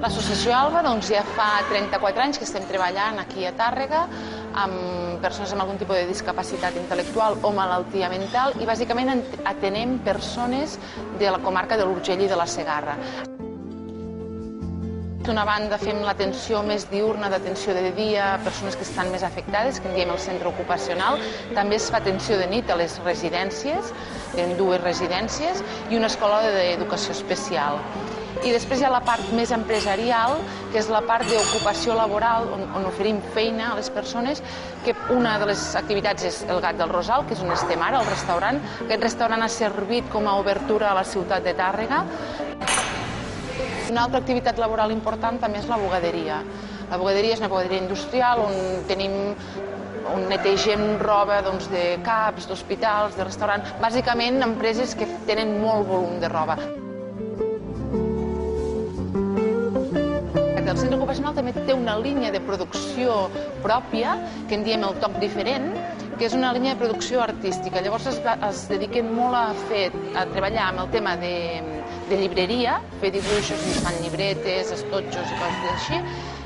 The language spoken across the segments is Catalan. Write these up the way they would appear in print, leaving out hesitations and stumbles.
L'associació Alba ja fa 34 anys que estem treballant aquí a Tàrrega amb persones amb algun tipus de discapacitat intel·lectual o malaltia mental i bàsicament atenem persones de la comarca de l'Urgell i de la Segarra. D'una banda fem l'atenció més diurna, d'atenció de dia a persones que estan més afectades, que en diem el centre ocupacional. També es fa atenció de nit a les residències, en 2 residències, i una escola d'educació especial. I després hi ha la part més empresarial, que és la part d'ocupació laboral, on oferim feina a les persones, que una de les activitats és el Gat del Rosal, que és on estem ara, el restaurant. Aquest restaurant ha servit com a obertura a la ciutat de Tàrrega. Una altra activitat laboral important també és la bugaderia. La bugaderia és una bugaderia industrial on netegem roba de CAPs, d'hospitals, de restaurants, bàsicament empreses que tenen molt volum de roba. El centre ocupacional també té una línia de producció pròpia, que en diem el toc diferent, que és una línia de producció artística. Llavors es dediquen molt a treballar amb el tema de llibreria, fer dibuixos, ens fan llibretes, estotxos i coses així,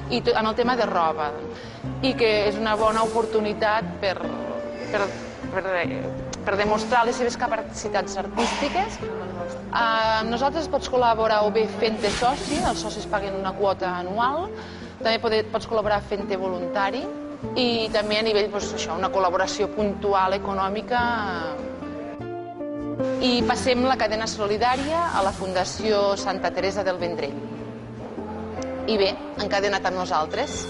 i amb el tema de roba. I que és una bona oportunitat per demostrar les seves capacitats artístiques. Amb nosaltres pots col·laborar o bé fent-te soci, els socis paguen una quota anual, també pots col·laborar fent-te voluntari i també a nivell, una col·laboració puntual econòmica. I passem la cadena solidària a la Fundació Santa Teresa del Vendrell. I bé, encadenat amb nosaltres.